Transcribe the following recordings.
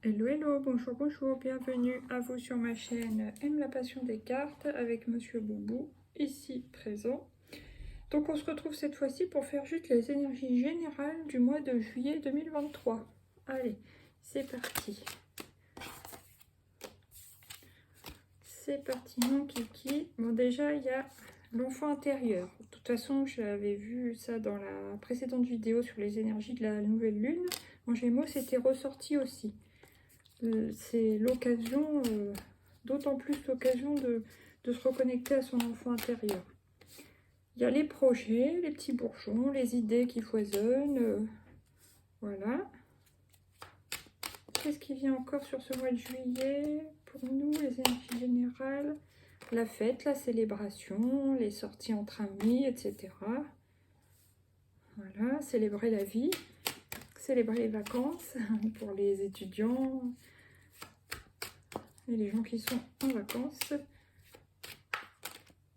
Hello, hello, bonjour, bonjour, bienvenue à vous sur ma chaîne Aime la passion des cartes avec Monsieur Boubou, ici présent. Donc on se retrouve cette fois-ci pour faire juste les énergies générales du mois de juillet 2023. Allez, c'est parti. C'est parti mon kiki. Bon déjà il y a l'enfant intérieur. De toute façon j'avais vu ça dans la précédente vidéo sur les énergies de la nouvelle lune. En Gémeaux c'était ressorti aussi. C'est l'occasion, d'autant plus l'occasion de se reconnecter à son enfant intérieur. Il y a les projets, les petits bourgeons, les idées qui foisonnent. Voilà. Qu'est-ce qui vient encore sur ce mois de juillet pour nous, les énergies générales? La fête, la célébration, les sorties entre amis, etc. Voilà, célébrer la vie, célébrer les vacances pour les étudiants et les gens qui sont en vacances.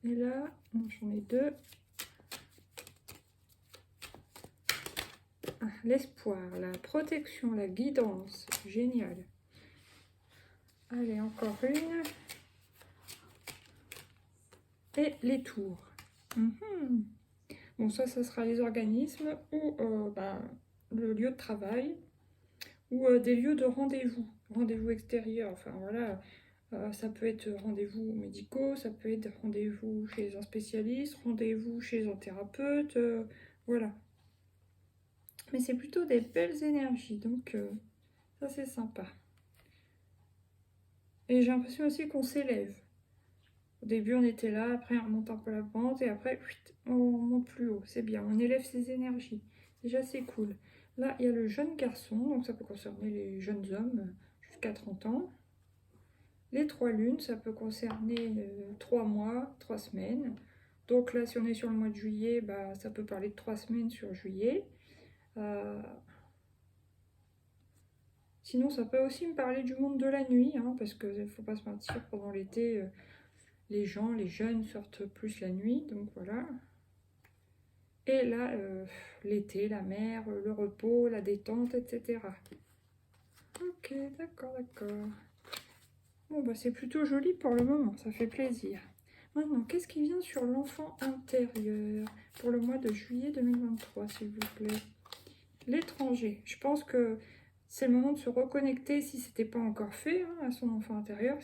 Et là, j'en ai deux. Ah, l'espoir, la protection, la guidance. Génial. Allez, encore une. Et les tours. Bon, ça sera les organismes ou le lieu de travail ou des lieux de rendez-vous. Rendez-vous extérieurs. Enfin, voilà. Ça peut être rendez-vous médicaux, ça peut être rendez-vous chez un spécialiste, rendez-vous chez un thérapeute, voilà. Mais c'est plutôt des belles énergies, donc ça c'est sympa. Et j'ai l'impression aussi qu'on s'élève. Au début on était là, après on remonte un peu la pente et après on monte plus haut. C'est bien, on élève ses énergies. Déjà c'est cool. Là il y a le jeune garçon, donc ça peut concerner les jeunes hommes jusqu'à 30 ans. Les 3 lunes, ça peut concerner 3 mois, 3 semaines. Donc là, si on est sur le mois de juillet, ça peut parler de 3 semaines sur juillet. Sinon, ça peut aussi me parler du monde de la nuit, hein, parce qu'il ne faut pas se mentir, pendant l'été, les jeunes sortent plus la nuit, donc voilà. Et là, l'été, la mer, le repos, la détente, etc. Ok, d'accord, d'accord. Bon, c'est plutôt joli pour le moment, ça fait plaisir. Maintenant, qu'est-ce qui vient sur l'enfant intérieur pour le mois de juillet 2023, s'il vous plaît? L'étranger. Je pense que c'est le moment de se reconnecter, si ce n'était pas encore fait, hein, à son enfant intérieur,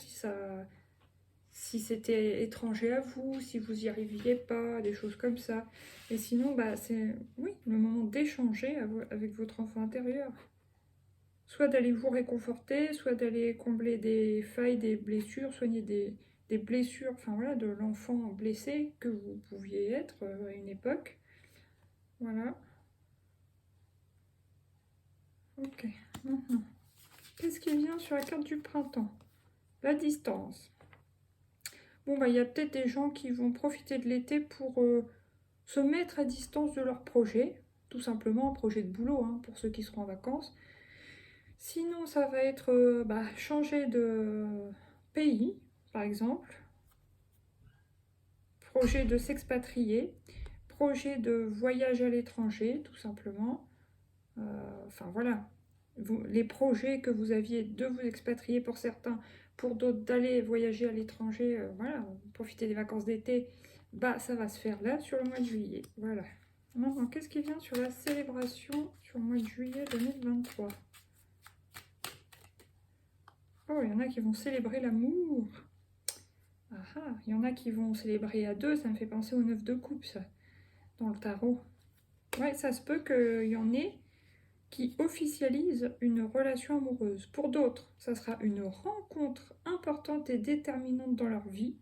si c'était étranger à vous, si vous n'y arriviez pas, des choses comme ça. Et sinon, c'est oui, le moment d'échanger avec votre enfant intérieur. Soit d'aller vous réconforter, soit d'aller combler des failles, des blessures, soigner des blessures, enfin voilà, de l'enfant blessé que vous pouviez être à une époque. Voilà. Ok. Maintenant, qu'est-ce qui vient sur la carte du printemps? La distance. Bon, il y a peut-être des gens qui vont profiter de l'été pour se mettre à distance de leur projet. Tout simplement, un projet de boulot, hein, pour ceux qui seront en vacances. Sinon, ça va être changer de pays, par exemple. Projet de s'expatrier. Projet de voyage à l'étranger, tout simplement. Enfin, voilà. Les projets que vous aviez de vous expatrier pour certains, pour d'autres d'aller voyager à l'étranger, voilà, profiter des vacances d'été, ça va se faire là, sur le mois de juillet. Voilà. Maintenant, qu'est-ce qui vient sur la célébration sur le mois de juillet 2023? Oh, il y en a qui vont célébrer l'amour. Ah ah, il y en a qui vont célébrer à deux, ça me fait penser au 9 de coupe, ça, dans le tarot. Ouais, ça se peut qu'il y en ait qui officialisent une relation amoureuse. Pour d'autres, ça sera une rencontre importante et déterminante dans leur vie.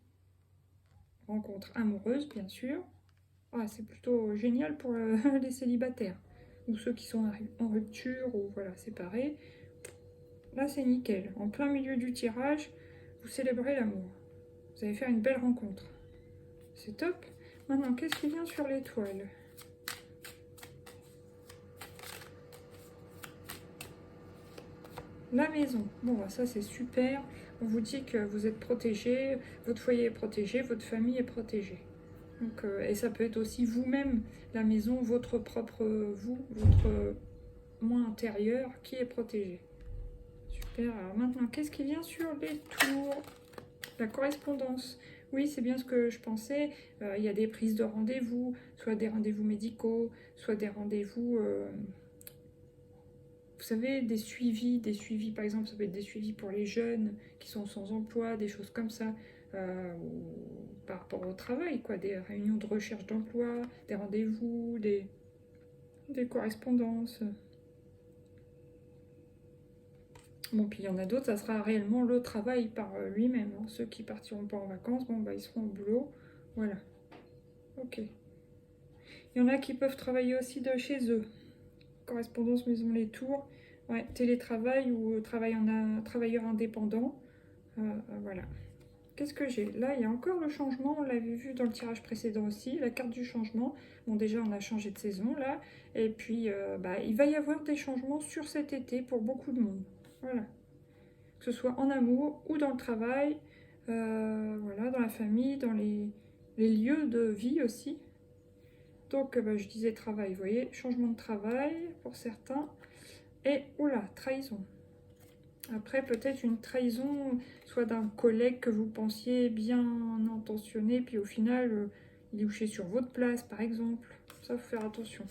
Rencontre amoureuse, bien sûr. Ouais, c'est plutôt génial pour les célibataires ou ceux qui sont en rupture ou voilà, séparés. Là, c'est nickel. En plein milieu du tirage, vous célébrez l'amour. Vous allez faire une belle rencontre. C'est top. Maintenant, qu'est-ce qui vient sur l'étoile? La maison. Bon, ça, c'est super. On vous dit que vous êtes protégé, votre foyer est protégé, votre famille est protégée. Donc, et ça peut être aussi vous-même, la maison, votre propre vous, votre moi intérieur qui est protégé. super. Alors maintenant, qu'est-ce qui vient sur les tours? La correspondance. Oui, c'est bien ce que je pensais. Il y a des prises de rendez-vous, soit des rendez-vous médicaux, soit des rendez-vous... vous savez, des suivis, par exemple, ça peut être des suivis pour les jeunes qui sont sans emploi, des choses comme ça, ou par rapport au travail, quoi, des réunions de recherche d'emploi, des rendez-vous, des correspondances. Bon, puis il y en a d'autres, ça sera réellement le travail par lui-même. Hein. Ceux qui partiront pas en vacances, bon, bah, ils seront au boulot. Voilà. Ok. Il y en a qui peuvent travailler aussi de chez eux. Correspondance Maison Les Tours. Ouais, télétravail ou travailleur indépendant. Voilà. Qu'est-ce que j'ai? Là, il y a encore le changement. On l'avait vu dans le tirage précédent aussi. La carte du changement. Bon, déjà, on a changé de saison, là. Et puis, bah, il va y avoir des changements sur cet été pour beaucoup de monde. Voilà. Que ce soit en amour ou dans le travail. Voilà, dans la famille, dans les lieux de vie aussi. Donc, bah, je disais travail, vous voyez, changement de travail pour certains. Et, oula, trahison. Après, peut-être une trahison, soit d'un collègue que vous pensiez bien intentionné, puis au final, il est couché sur votre place, par exemple. Ça, faut faire attention.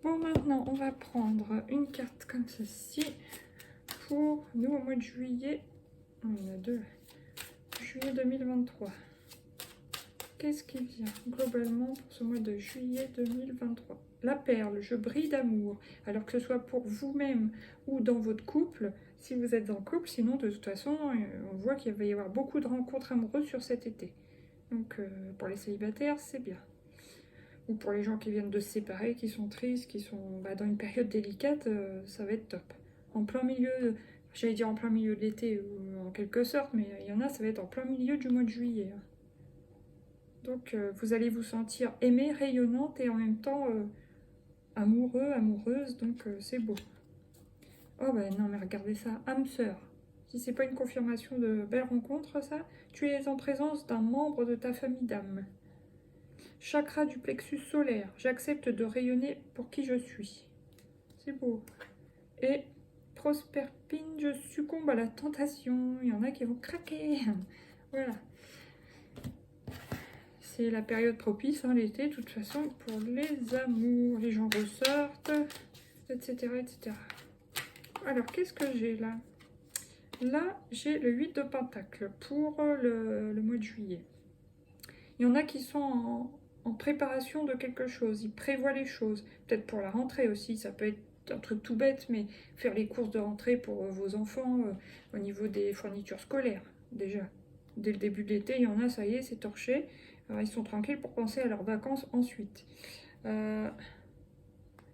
Bon, maintenant, on va prendre une carte comme ceci pour nous au mois de juillet. Il y en a deux. Juillet 2023. Qu'est-ce qui vient globalement pour ce mois de juillet 2023? La perle, je brille d'amour. Alors que ce soit pour vous-même ou dans votre couple, si vous êtes en couple, sinon de toute façon, on voit qu'il va y avoir beaucoup de rencontres amoureuses sur cet été. Donc pour les célibataires, c'est bien. Ou pour les gens qui viennent de se séparer, qui sont tristes, qui sont dans une période délicate, ça va être top. En plein milieu, j'allais dire en plein milieu de l'été, en quelque sorte, mais il y en a, ça va être en plein milieu du mois de juillet. Donc vous allez vous sentir aimée, rayonnante et en même temps amoureux, amoureuse, donc c'est beau. Oh ben non mais regardez ça, âme sœur. Si c'est pas une confirmation de belle rencontre ça, tu es en présence d'un membre de ta famille d'âme. Chakra du plexus solaire, j'accepte de rayonner pour qui je suis. C'est beau. Et Prosperpine, je succombe à la tentation. Il y en a qui vont craquer. Voilà. C'est la période propice, hein, l'été, de toute façon, pour les amours. Les gens ressortent, etc. etc. Alors, qu'est-ce que j'ai là? Là, j'ai le 8 de Pentacle pour le mois de juillet. Il y en a qui sont en préparation de quelque chose. Ils prévoient les choses. Peut-être pour la rentrée aussi. Ça peut être un truc tout bête, mais faire les courses de rentrée pour vos enfants au niveau des fournitures scolaires, déjà. Dès le début de l'été, il y en a, ça y est, c'est torché. Alors, ils sont tranquilles pour penser à leurs vacances ensuite. Il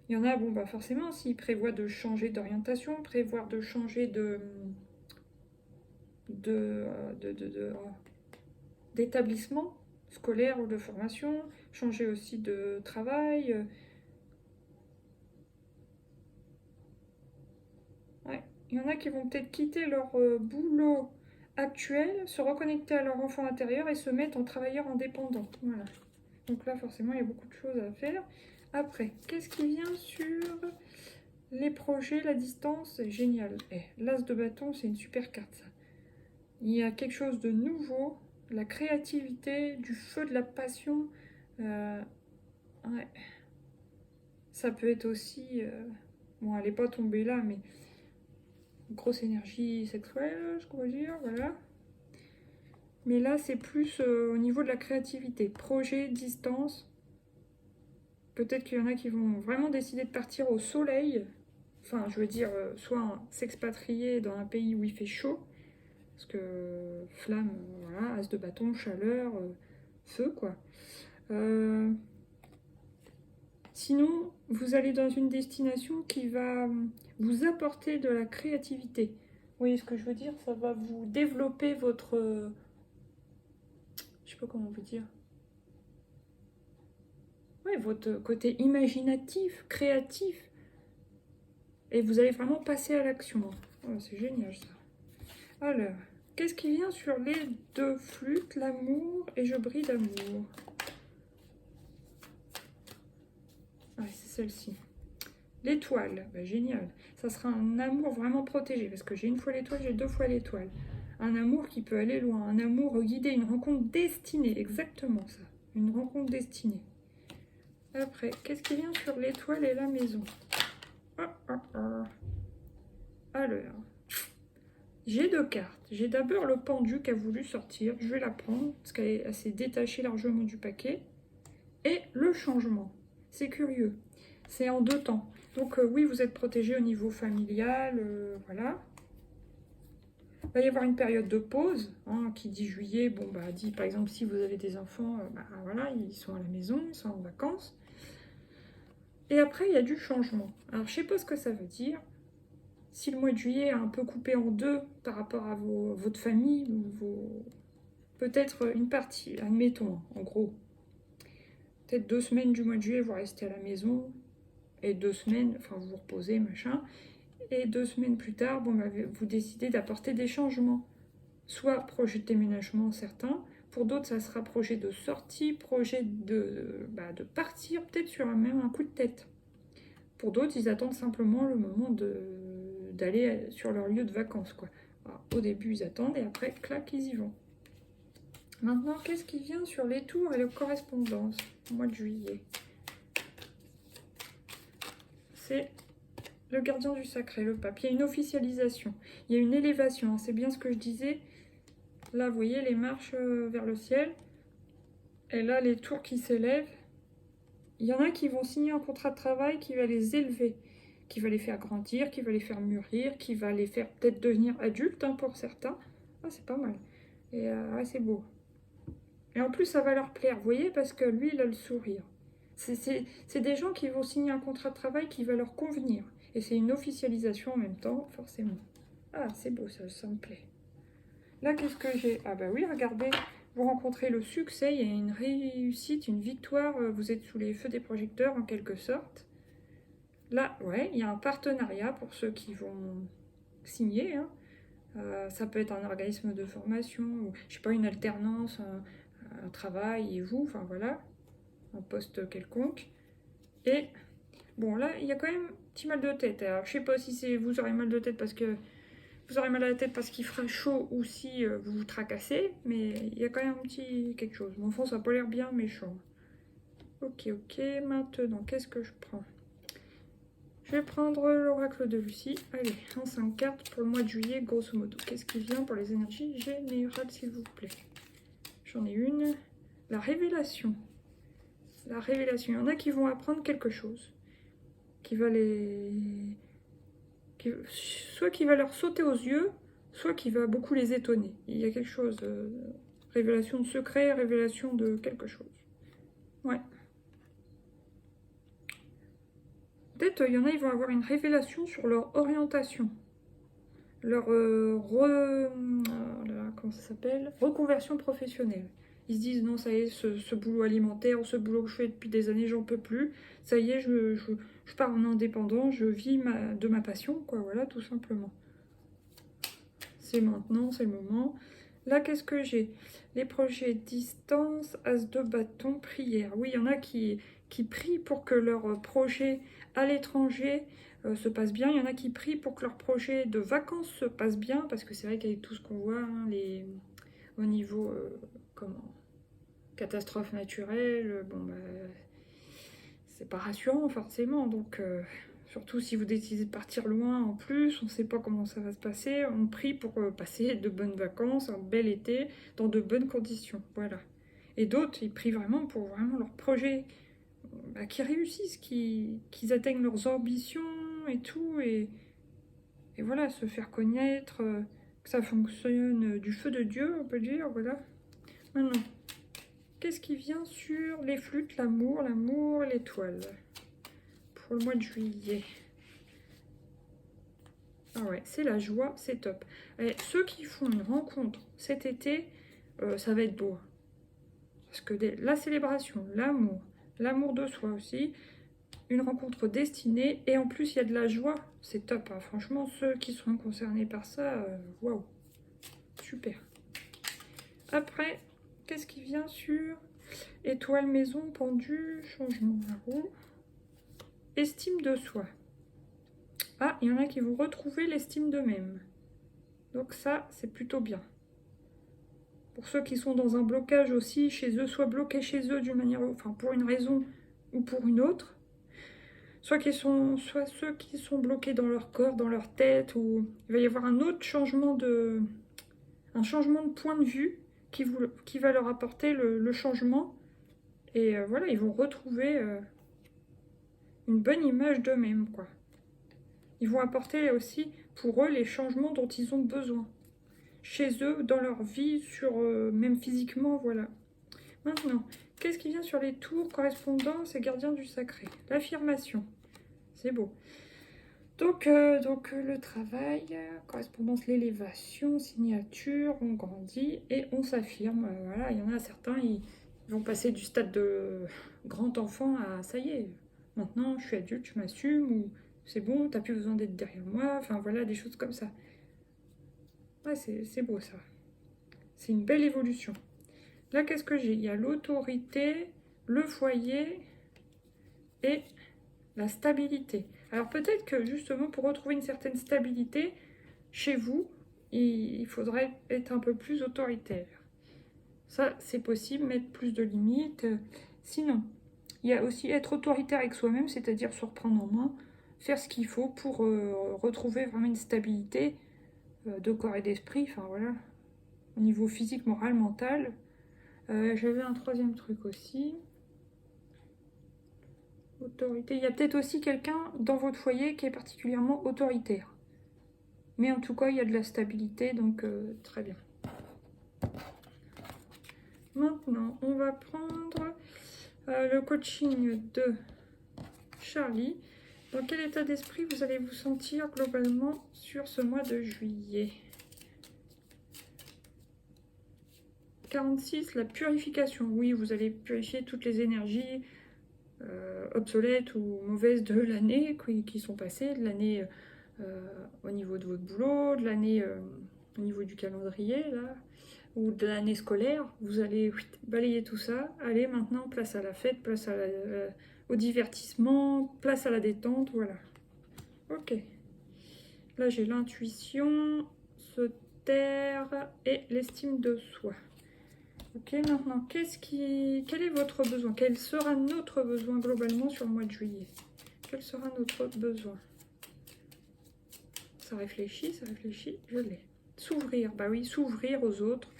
y en a, bon, bah forcément, s'ils prévoient de changer d'orientation, prévoir de changer d'établissement scolaire ou de formation, changer aussi de travail. Ouais. Il y en a qui vont peut-être quitter leur boulot actuel, se reconnecter à leur enfant intérieur et se mettre en travailleur indépendant. Voilà. Donc là, forcément, il y a beaucoup de choses à faire. Après, qu'est-ce qui vient sur les projets, la distance? Génial. L'as de bâton, c'est une super carte, ça. Il y a quelque chose de nouveau, la créativité, du feu, de la passion. Ouais. Ça peut être aussi... bon, elle n'est pas tombée là, mais... grosse énergie sexuelle, je pourrais dire, voilà. Mais là, c'est plus au niveau de la créativité. Projet, distance. Peut-être qu'il y en a qui vont vraiment décider de partir au soleil. Enfin, je veux dire, soit s'expatrier dans un pays où il fait chaud. Parce que flamme, voilà, as de bâton, chaleur, feu, quoi. Sinon, vous allez dans une destination qui va vous apporter de la créativité. Vous voyez ce que je veux dire? Ça va vous développer votre... je sais pas comment vous dire. Ouais, votre côté imaginatif, créatif. Et vous allez vraiment passer à l'action. Oh, c'est génial ça. Alors, qu'est-ce qui vient sur les deux flûtes? L'amour et je brille d'amour. Ouais, c'est celle-ci. L'étoile, bah, génial. Ça sera un amour vraiment protégé, parce que j'ai une fois l'étoile, j'ai 2 fois l'étoile. Un amour qui peut aller loin, un amour guidé, une rencontre destinée, exactement ça. Une rencontre destinée. Après, qu'est-ce qui vient sur l'étoile et la maison? Alors, j'ai 2 cartes. J'ai d'abord le pendu qui a voulu sortir. Je vais la prendre, parce qu'elle s'est détachée largement du paquet. Et le changement. C'est curieux. C'est en 2 temps. Donc oui, vous êtes protégé au niveau familial, voilà. Il va y avoir une période de pause, hein, qui dit juillet, bon bah dit par exemple si vous avez des enfants, bah voilà, ils sont à la maison, ils sont en vacances. Et après il y a du changement. Alors je sais pas ce que ça veut dire. Si le mois de juillet est un peu coupé en 2 par rapport à votre famille, peut-être une partie, admettons, en gros. Peut-être 2 semaines du mois de juillet, vous restez à la maison, et 2 semaines, enfin vous vous reposez, machin. Et 2 semaines plus tard, bon, bah, vous décidez d'apporter des changements. Soit projet de déménagement certain, pour d'autres ça sera projet de sortie, projet de partir, peut-être sur même un coup de tête. Pour d'autres, ils attendent simplement le moment d'aller sur leur lieu de vacances, quoi. Alors, au début, ils attendent et après, clac, ils y vont. Maintenant, qu'est-ce qui vient sur les tours et les correspondances au mois de juillet? C'est le gardien du sacré, le pape. Il y a une officialisation, il y a une élévation. C'est bien ce que je disais. Là, vous voyez les marches vers le ciel. Et là, les tours qui s'élèvent. Il y en a qui vont signer un contrat de travail qui va les élever, qui va les faire grandir, qui va les faire mûrir, qui va les faire peut-être devenir adultes, hein, pour certains. Ah, c'est pas mal. Et ouais, c'est beau. Et en plus, ça va leur plaire, vous voyez, parce que lui, il a le sourire. C'est des gens qui vont signer un contrat de travail qui va leur convenir. Et c'est une officialisation en même temps, forcément. Ah, c'est beau, ça me plaît. Là, qu'est-ce que j'ai? Ah bah oui, regardez, vous rencontrez le succès, il y a une réussite, une victoire, vous êtes sous les feux des projecteurs en quelque sorte. Là, ouais, il y a un partenariat pour ceux qui vont signer, hein. Ça peut être un organisme de formation, ou je sais pas, une alternance, un travail et vous, enfin voilà, un poste quelconque. Et bon, là, il y a quand même un petit mal de tête. Alors, je sais pas si vous aurez mal de tête parce que vous aurez mal à la tête parce qu'il fera chaud ou si vous vous tracassez, mais il y a quand même un petit quelque chose. Mon fond, ça n'a pas l'air bien méchant. Ok, maintenant, qu'est-ce que je prends? Je vais prendre l'oracle de Lucie. Allez, en 5 cartes pour le mois de juillet, grosso modo. Qu'est-ce qui vient pour les énergies générales, s'il vous plaît? J'en ai une. La révélation. La révélation. Il y en a qui vont apprendre quelque chose. Soit qui va leur sauter aux yeux, soit qui va beaucoup les étonner. Il y a quelque chose. Révélation de secret, révélation de quelque chose. Ouais. Peut-être il y en a, ils vont avoir une révélation sur leur orientation. Leur comment ça s'appelle? Reconversion professionnelle. Ils se disent non, ça y est, ce boulot alimentaire, ce boulot que je fais depuis des années, j'en peux plus. Ça y est, je pars en indépendant, je vis de ma passion, quoi, voilà, tout simplement. C'est maintenant, c'est le moment. Là, qu'est-ce que j'ai? Les projets distance, as de bâton, prière. Oui, il y en a qui prient pour que leur projet à l'étranger se passe bien. Il y en a qui prient pour que leur projet de vacances se passe bien, parce que c'est vrai qu'avec tout ce qu'on voit, hein, au niveau catastrophe naturelle, bon, bah, c'est pas rassurant forcément. Donc, surtout si vous décidez de partir loin en plus, on ne sait pas comment ça va se passer. On prie pour passer de bonnes vacances, un bel été, dans de bonnes conditions. Voilà. Et d'autres, ils prient vraiment pour vraiment leur projet qu'ils réussissent, qu'ils atteignent leurs ambitions et tout. Et voilà, se faire connaître, que ça fonctionne du feu de Dieu, on peut dire. Voilà. Maintenant, qu'est-ce qui vient sur les flûtes, l'amour, l'étoile pour le mois de juillet? Ah ouais, c'est la joie, c'est top. Et ceux qui font une rencontre cet été, ça va être beau. Parce que la célébration, l'amour de soi aussi, une rencontre destinée, et en plus il y a de la joie, c'est top, hein. Franchement, ceux qui seront concernés par ça, waouh, super. Après, qu'est-ce qui vient sur étoile, maison, pendu, changement, la roue, estime de soi. Ah, il y en a qui vont retrouver l'estime d'eux-mêmes. Donc ça, c'est plutôt bien. Pour ceux qui sont dans un blocage aussi chez eux, soit bloqués chez eux d'une manière, enfin pour une raison ou pour une autre, soit ceux qui sont bloqués dans leur corps, dans leur tête, ou il va y avoir un autre changement de point de vue qui va leur apporter le changement. Et voilà, ils vont retrouver une bonne image d'eux-mêmes, quoi. Ils vont apporter aussi pour eux les changements dont ils ont besoin. Chez eux, dans leur vie, même physiquement, voilà. Maintenant, qu'est-ce qui vient sur les tours, correspondance et gardien du sacré? L'affirmation, c'est beau. Donc, le travail, correspondance, l'élévation, signature, on grandit et on s'affirme. Voilà, il y en a certains, ils vont passer du stade de grand enfant à ça y est, maintenant je suis adulte, je m'assume, ou c'est bon, t'as plus besoin d'être derrière moi, enfin voilà, des choses comme ça. Ouais, c'est beau ça. C'est une belle évolution. Là, qu'est-ce que j'ai? Il y a l'autorité, le foyer et la stabilité. Alors peut-être que justement pour retrouver une certaine stabilité chez vous, il faudrait être un peu plus autoritaire. Ça, c'est possible, mettre plus de limites. Sinon, il y a aussi être autoritaire avec soi-même, c'est-à-dire se reprendre en main, faire ce qu'il faut pour retrouver vraiment une stabilité de corps et d'esprit, enfin voilà, au niveau physique, moral, mental. J'avais un troisième truc aussi. Autorité. Il y a peut-être aussi quelqu'un dans votre foyer qui est particulièrement autoritaire. Mais en tout cas, il y a de la stabilité, donc très bien. Maintenant, on va prendre le coaching de Charlie. Dans quel état d'esprit vous allez vous sentir globalement sur ce mois de juillet? 46, la purification. Oui, vous allez purifier toutes les énergies obsolètes ou mauvaises de l'année qui sont passées, de l'année au niveau de votre boulot, de l'année au niveau du calendrier, là, ou de l'année scolaire. Vous allez balayer tout ça. Allez, maintenant, place à la fête, place au divertissement, place à la détente, voilà. Ok. Là, j'ai l'intuition, se taire et l'estime de soi. Ok, maintenant, quel est votre besoin? Quel sera notre besoin globalement sur le mois de juillet? Quel sera notre besoin? Ça réfléchit, je l'ai. S'ouvrir, bah oui, s'ouvrir aux autres,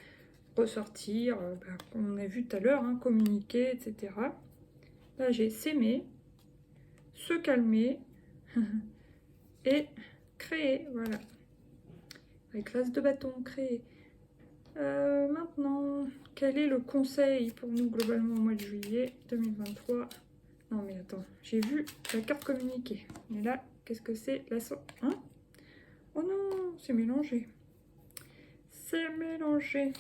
ressortir, comme on a vu tout à l'heure, hein, communiquer, etc. Là, j'ai s'aimer, se calmer et créer, voilà. Avec l'as de bâton, créer. Maintenant, quel est le conseil pour nous globalement au mois de juillet 2023? Non mais attends, j'ai vu la carte communiquer. Mais là, qu'est-ce que c'est? Hein? Oh non, c'est mélangé. C'est mélangé.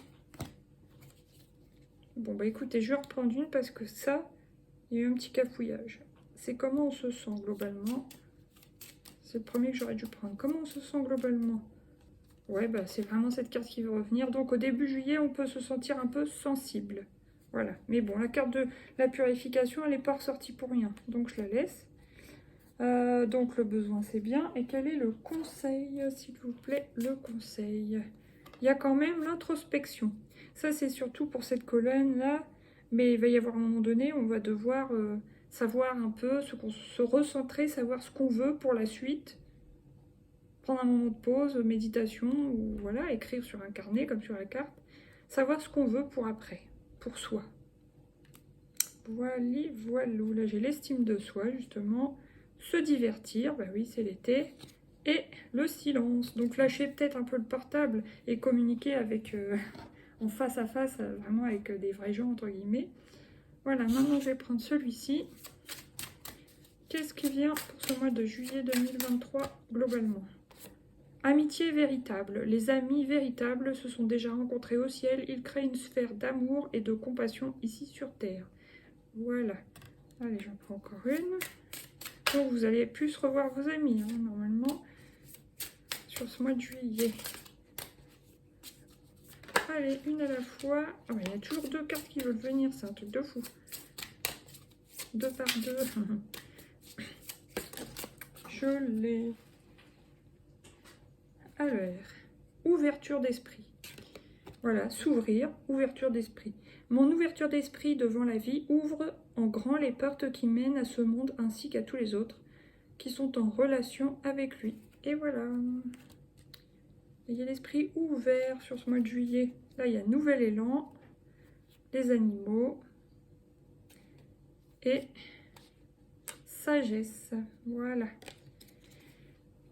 Bon bah écoutez, je vais reprendre une parce que ça, il y a eu un petit cafouillage. C'est comment on se sent globalement. C'est le premier que j'aurais dû prendre. Comment on se sent globalement? Ouais, bah c'est vraiment cette carte qui veut revenir. Donc au début juillet, on peut se sentir un peu sensible. Voilà. Mais bon, la carte de la purification, elle n'est pas ressortie pour rien. Donc je la laisse. Donc le besoin, c'est bien. Et quel est le conseil, s'il vous plaît? Le conseil. Il y a quand même l'introspection. Ça, c'est surtout pour cette colonne-là. Mais il va y avoir un moment donné, on va devoir savoir un peu, se recentrer, savoir ce qu'on veut pour la suite. Prendre un moment de pause, méditation, ou voilà, écrire sur un carnet comme sur la carte. Savoir ce qu'on veut pour après, pour soi. Voilà. Là, j'ai l'estime de soi, justement. Se divertir, bah oui, c'est l'été. Et le silence. Donc lâcher peut-être un peu le portable et communiquer avec en face à face, vraiment avec des vrais gens, entre guillemets. Voilà, maintenant je vais prendre celui-ci. Qu'est-ce qui vient pour ce mois de juillet 2023 globalement? Amitié véritable. Les amis véritables se sont déjà rencontrés au ciel. Ils créent une sphère d'amour et de compassion ici sur Terre. Voilà. Allez, j'en prends encore une. Donc vous allez plus revoir vos amis, hein, normalement, sur ce mois de juillet. Allez, une à la fois. Oh, il y a toujours deux cartes qui veulent venir, c'est un truc de fou. 2 par 2. Je l'ai. Alors, ouverture d'esprit. Voilà, s'ouvrir, ouverture d'esprit. Mon ouverture d'esprit devant la vie ouvre en grand les portes qui mènent à ce monde ainsi qu'à tous les autres qui sont en relation avec lui. Et voilà. Il y a l'esprit ouvert sur ce mois de juillet. Là, il y a nouvel élan, les animaux et sagesse. Voilà.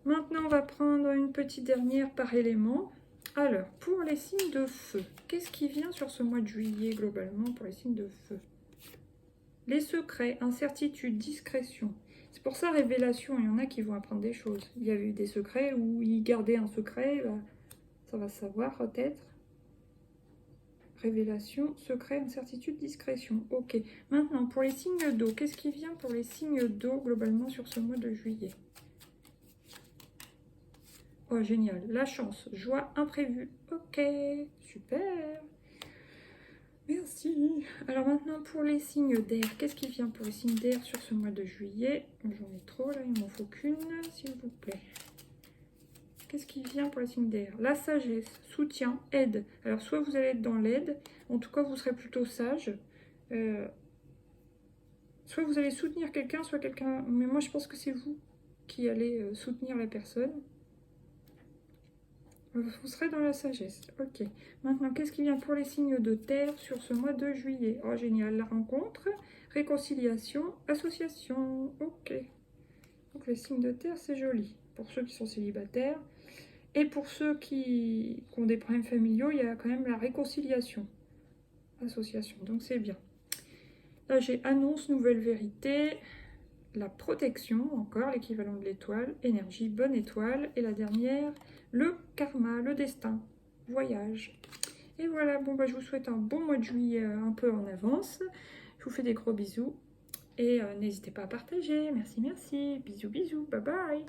Maintenant, on va prendre une petite dernière par élément. Alors, pour les signes de feu, qu'est-ce qui vient sur ce mois de juillet globalement pour les signes de feu? Les secrets, incertitude, discrétion. C'est pour ça, révélation, il y en a qui vont apprendre des choses. Il y a eu des secrets où ils gardaient un secret, bah, ça va se savoir peut-être. Révélation, secret, incertitude, discrétion. Ok. Maintenant, pour les signes d'eau, qu'est-ce qui vient pour les signes d'eau globalement sur ce mois de juillet? Oh, génial. La chance, joie, imprévue. Ok, super. Merci. Alors maintenant, pour les signes d'air, qu'est-ce qui vient pour les signes d'air sur ce mois de juillet? J'en ai trop, là, il m'en faut qu'une, s'il vous plaît. Qu'est-ce qui vient pour les signes d'air? La sagesse, soutien, aide. Alors, soit vous allez être dans l'aide, en tout cas, vous serez plutôt sage. Soit vous allez soutenir quelqu'un, soit quelqu'un... Mais moi, je pense que c'est vous qui allez soutenir la personne. Vous serez dans la sagesse. Ok. Maintenant, qu'est-ce qui vient pour les signes de terre sur ce mois de juillet? Oh, génial. La rencontre, réconciliation, association. Ok. Donc, les signes de terre, c'est joli. Pour ceux qui sont célibataires. Et pour ceux qui ont des problèmes familiaux, il y a quand même la réconciliation. Association. Donc, c'est bien. Là, j'ai annonce, nouvelle vérité. La protection, encore l'équivalent de l'étoile, énergie, bonne étoile, et la dernière, le karma, le destin, voyage. Et voilà, bon bah je vous souhaite un bon mois de juillet un peu en avance. Je vous fais des gros bisous et n'hésitez pas à partager. Merci, merci. Bisous, bisous. Bye bye.